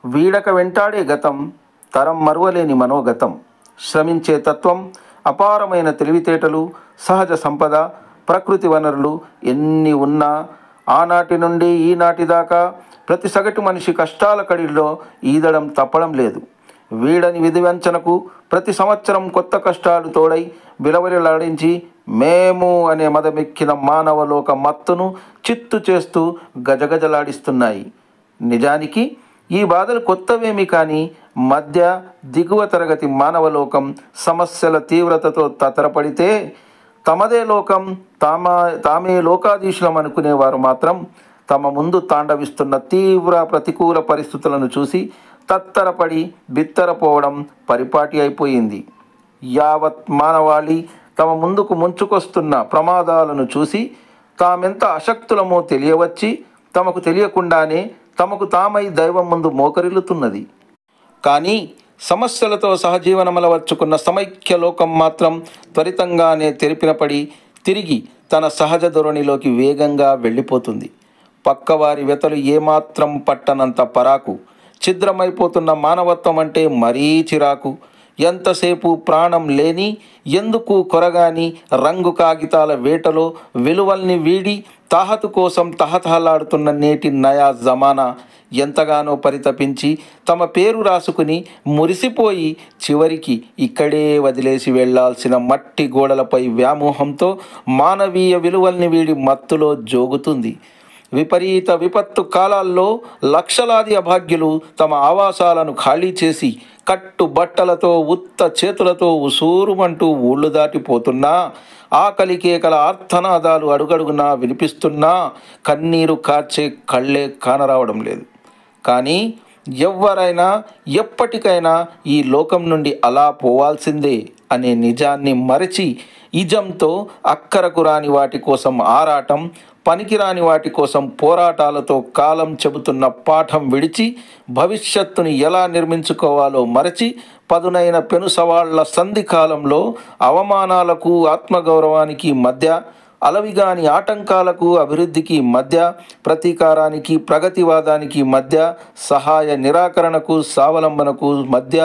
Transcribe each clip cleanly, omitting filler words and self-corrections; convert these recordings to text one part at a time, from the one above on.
వీడక వెంటాడే గతం, తరం మరువలేని మనోగతం. శ్రమించే తత్వం, అపారమైన తెలివితేటలు, సహజ సంపద, ప్రకృతి వనరులు ఎన్ని ఉన్నా ఆనాటి నుండి ఈనాటి దాకా ప్రతి సగటు మనిషి కష్టాల కడిలో ఈదడం తప్పడం లేదు. వీడని విధివంచనకు ప్రతి సంవత్సరం కొత్త కష్టాలు తోడై విలవిలలాడించి మేము అనే మదమెక్కిన మానవలోక మత్తును చిత్తు చేస్తూ గజగజలాడిస్తున్నాయి. నిజానికి ఈ బాధలు కొత్తవేమి కానీ మధ్య దిగువ తరగతి మానవలోకం సమస్యల తీవ్రతతో తత్తరపడితే తమదే లోకం, తామే లోకాధీశులం అనుకునేవారు మాత్రం తమ ముందు తాండవిస్తున్న తీవ్ర ప్రతికూల పరిస్థితులను చూసి తత్తరపడి బిత్తరపోవడం పరిపాటి అయిపోయింది. యావత్ మానవాళి తమ ముందుకు ముంచుకొస్తున్న ప్రమాదాలను చూసి తామెంత అశక్తులమో తెలియవచ్చి తమకు తెలియకుండానే తమకు తామై దైవం ముందు మోకరిల్లుతున్నది. కానీ సమస్యలతో సహజీవనమలవర్చుకున్న సమైక్య లోకం మాత్రం త్వరితంగానే తెరిపినపడి తిరిగి తన సహజ ధోరణిలోకి వేగంగా వెళ్ళిపోతుంది. పక్కవారి వెతలు ఏమాత్రం పట్టనంత పరాకు, ఛిద్రమైపోతున్న మానవత్వం అంటే మరీ చిరాకు. ఎంతసేపు ప్రాణం లేని, ఎందుకు కొరగాని రంగు కాగితాల వేటలో విలువల్ని వీడి తాహతు కోసం తహతహలాడుతున్న నేటి నయా జమానా ఎంతగానో పరితపించి తమ పేరు రాసుకుని మురిసిపోయి చివరికి ఇక్కడే వదిలేసి వెళ్లాల్సిన మట్టి గోడలపై వ్యామోహంతో మానవీయ విలువల్ని వీడి మత్తులో జోగుతుంది. విపరీత విపత్తు కాలాల్లో లక్షలాది అభాగ్యులు తమ ఆవాసాలను ఖాళీ చేసి కట్టుబట్టలతో ఉత్త చేతులతో ఉసూరుమంటూ ఊళ్ళు దాటిపోతున్నా, ఆకలి కేకల ఆర్తనాదాలు అడుగడుగునా వినిపిస్తున్నా కన్నీరు కార్చే కళ్ళే కానరావడం లేదు. కానీ ఎవరైనా ఎప్పటికైనా ఈ లోకం నుండి అలా పోవాల్సిందే అనే నిజాన్ని మరచి ఇజంతో అక్కరకు రాని వాటి కోసం ఆరాటం, పనికిరాని వాటి కోసం పోరాటాలతో కాలం చెబుతున్న పాఠం విడిచి భవిష్యత్తుని ఎలా నిర్మించుకోవాలో మరచి పదునైన పెను సవాళ్ల సంధి కాలంలో అవమానాలకు ఆత్మగౌరవానికి మధ్య, అలవిగాని ఆటంకాలకు అభివృద్ధికి మధ్య, ప్రతీకారానికి ప్రగతివాదానికి మధ్య, సహాయ నిరాకరణకు స్వావలంబనకు మధ్య,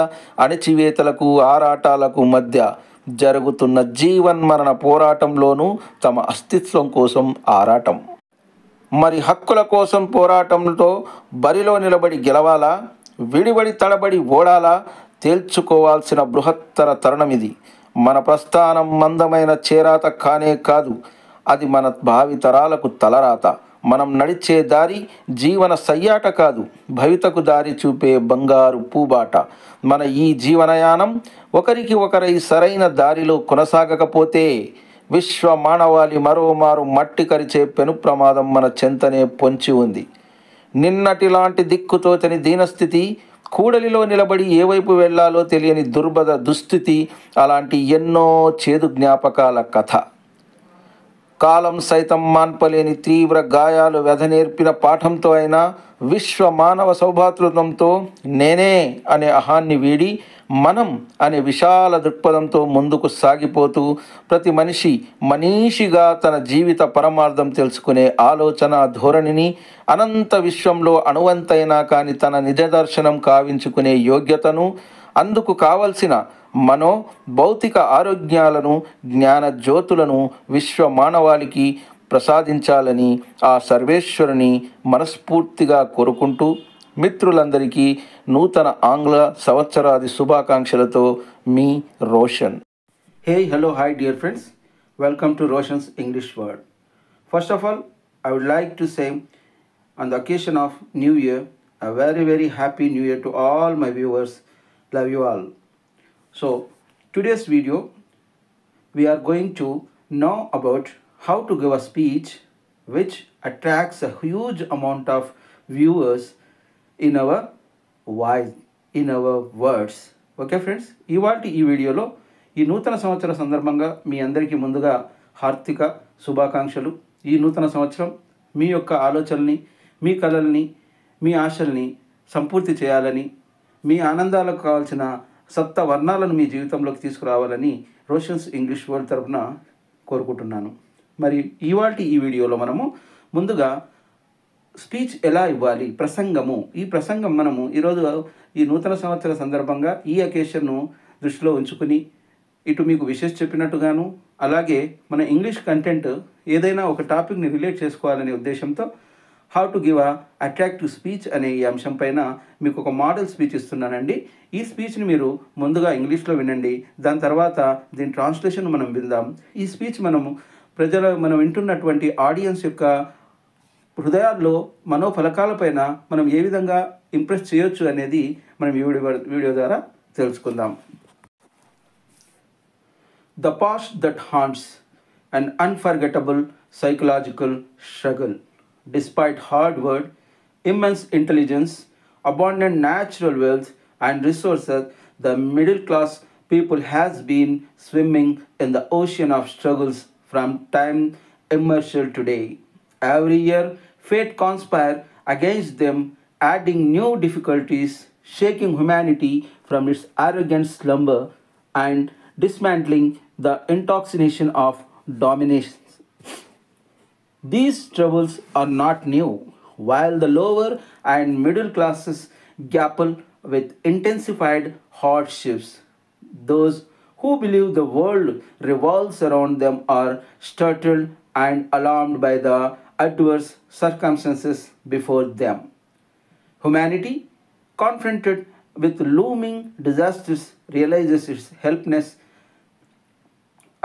అణచివేతలకు ఆరాటాలకు మధ్య జరుగుతున్న జీవన్మరణ పోరాటంలోనూ తమ అస్తిత్వం కోసం ఆరాటం. మరి హక్కుల కోసం పోరాటంతో బరిలో నిలబడి గెలవాలా, విడిబడి తడబడి ఓడాలా తేల్చుకోవాల్సిన బృహత్తర తరుణమిది. మన ప్రస్థానం మందమైన చేరాత కానే కాదు, అది మన భావి తరాలకు తలరాత. మనం నడిచే దారి జీవన సయ్యాట కాదు, భవితకు దారి చూపే బంగారు పూబాట. మన ఈ జీవనయానం ఒకరికి ఒకరై సరైన దారిలో కొనసాగకపోతే విశ్వ మానవాళి మరోమారు మట్టి కరిచే పెను ప్రమాదం మన చెంతనే పొంచి ఉంది. నిన్నటిలాంటి దిక్కుతోచని దీనస్థితి, కూడలిలో నిలబడి ఏ వైపు వెళ్లాలో తెలియని దుర్భర దుస్థితి, అలాంటి ఎన్నో చేదు జ్ఞాపకాల కథ. కాలం సైతం మాన్పలేని తీవ్ర గాయాలు వ్యధనేర్పిన పాఠంతో అయినా విశ్వ మానవ సౌభాతృత్వంతో నేనే అనే అహాన్ని వీడి మనం అనే విశాల దృక్పథంతో ముందుకు సాగిపోతూ ప్రతి మనిషి మనీషిగా తన జీవిత పరమార్థం తెలుసుకునే ఆలోచన ధోరణిని, అనంత విశ్వంలో అణువంతైనా కానీ తన నిజదర్శనం కావించుకునే యోగ్యతను, అందుకు కావలసిన మనో భౌతిక ఆరోగ్యాలను, జ్ఞాన జ్యోతులను విశ్వ మానవాళికి ప్రసాదించాలని ఆ సర్వేశ్వరుని మనస్ఫూర్తిగా కోరుకుంటూ మిత్రులందరికీ నూతన ఆంగ్ల సంవత్సరాది శుభాకాంక్షలతో మీ Roshan. Hey hello hi dear friends, welcome to Roshan's English word. First of all I would like to say on the occasion of New Year, a very happy New Year to all my viewers. Love you all. So today's video we are going to know about how to give a speech which attracts a huge amount of viewers in our voice, in our words. Okay friends, ఇవాల్టి ఈ వీడియోలో ఈ నూతన సంవత్సర సందర్భంగా మీ అందరికీ ముందుగా హార్దిక శుభాకాంక్షలు. ఈ నూతన సంవత్సరం మీ యొక్క ఆలోచనల్ని, మీ కలల్ని, మీ ఆశల్ని సంపూర్తి చేయాలని, మీ ఆనందాలకు కావాల్సిన సప్త వర్ణాలను మీ జీవితంలోకి తీసుకురావాలని రోషన్స్ ఇంగ్లీష్ వరల్డ్ తరపున కోరుకుంటున్నాను. మరి ఇవాల్టి ఈ వీడియోలో మనము ముందుగా స్పీచ్ ఎలా ఇవ్వాలి, ప్రసంగము, ఈ ప్రసంగం మనము ఈరోజు ఈ నూతన సంవత్సర సందర్భంగా ఈ అకేషన్ను దృష్టిలో ఉంచుకుని ఇటు మీకు విషెస్ చెప్పినట్టుగాను, అలాగే మన ఇంగ్లీష్ కంటెంట్ ఏదైనా ఒక టాపిక్ని రిలేట్ చేసుకోవాలనే ఉద్దేశంతో how to give attractive speech అనే ఈ అంశం పైన మీకు ఒక మోడల్ స్పీచ్ ఇస్తున్నానండి. ఈ స్పీచ్ని మీరు ముందుగా ఇంగ్లీష్లో వినండి, దాని తర్వాత దీని ట్రాన్స్లేషన్ మనం విందాం. ఈ స్పీచ్ మనం వింటున్నటువంటి ఆడియన్స్ యొక్క హృదయాల్లో మనోఫలకాలపైన మనం ఏ విధంగా ఇంప్రెస్ చేయొచ్చు అనేది మనం ఈ వీడియో ద్వారా తెలుసుకుందాం. The past that haunts an unforgettable psychological struggle. Despite hard work, immense intelligence, abundant natural wealth and resources, the middle class people has been swimming in the ocean of struggles from time immemorial today. Every year, fate conspires against them, adding new difficulties, shaking humanity from its arrogant slumber and dismantling the intoxication of domination. These troubles are not new. While the lower and middle classes grapple with intensified hardships, those who believe the world revolves around them are startled and alarmed by the adverse circumstances before them. Humanity, confronted with looming disasters, realizes its helplessness,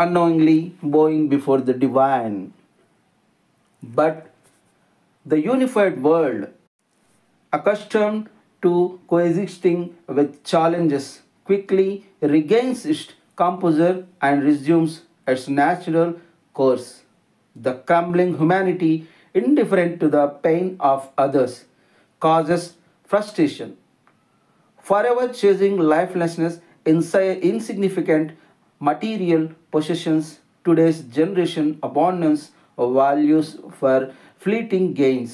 unknowingly bowing before the divine. But the unified world, accustomed to coexisting with challenges, quickly regains its composure and resumes its natural course. The crumbling humanity, indifferent to the pain of others, causes frustration, forever chasing lifelessness, insignificant material possessions. Today's generation abandons values for fleeting gains,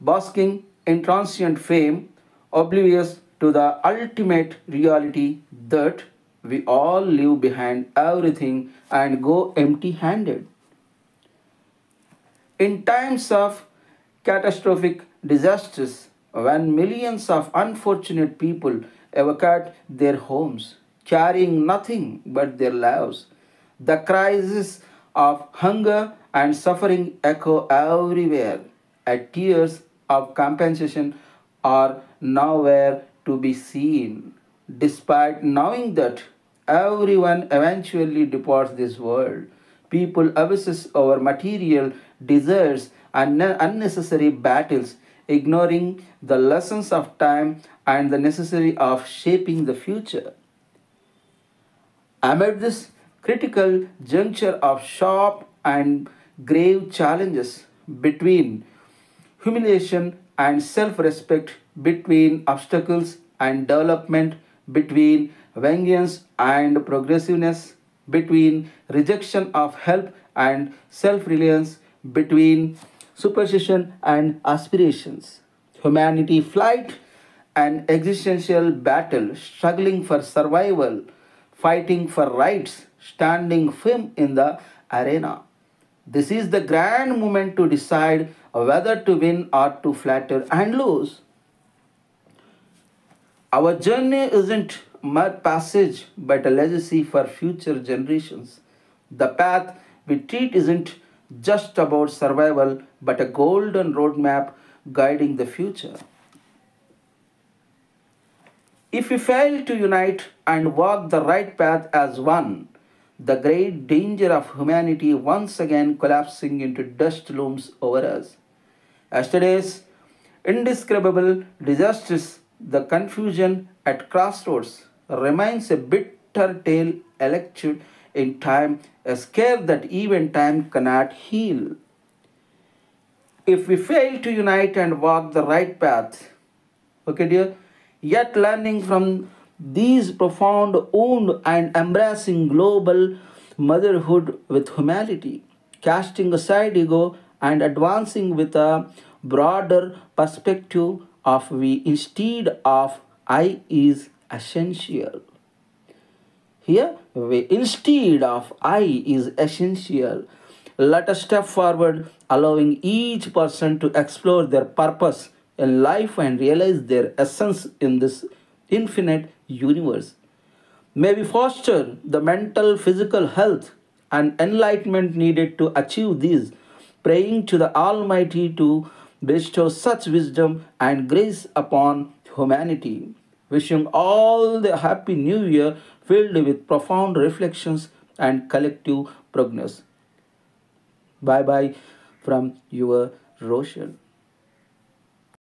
basking in transient fame, oblivious to the ultimate reality that we all leave behind everything and go empty-handed. In times of catastrophic disasters, when millions of unfortunate people evacuate their homes, carrying nothing but their lives, the cries of hunger and suffering echo everywhere. Tears of compensation are nowhere to be seen. Despite knowing that everyone eventually departs this world, people obsess over material desires and unnecessary battles, ignoring the lessons of time and the necessity of shaping the future. Amid this critical juncture of sharp and grave challenges, between humiliation and self-respect, between obstacles and development, between vengeance and progressiveness, between rejection of help and self-reliance, between superstition and aspirations, humanity fight an existential battle, struggling for survival, fighting for rights, standing firm in the arena. This is the grand moment to decide whether to win or to flatter and lose. Our journey isn't mere passage but a legacy for future generations. The path we treat isn't just about survival but a golden roadmap guiding the future. If we fail to unite and walk the right path as one, the great danger of humanity once again collapsing into dust looms over us. Yesterday's indescribable disasters, the confusion at crossroads, remains a bitter tale electured in time, a scare that even time cannot heal. If we fail to unite and walk the right path, okay dear, yet learning from these profound wound and embracing global motherhood with humility, casting aside ego and advancing with a broader perspective of we instead of I is essential. Here, we instead of I is essential. Let us step forward, allowing each person to explore their purpose in life and realize their essence in this infinite universe. May we foster the mental, physical health and enlightenment needed to achieve these, praying to the Almighty to bestow such wisdom and grace upon humanity. Wishing all the happy new year filled with profound reflections and collective progress. Bye bye from your Roshan.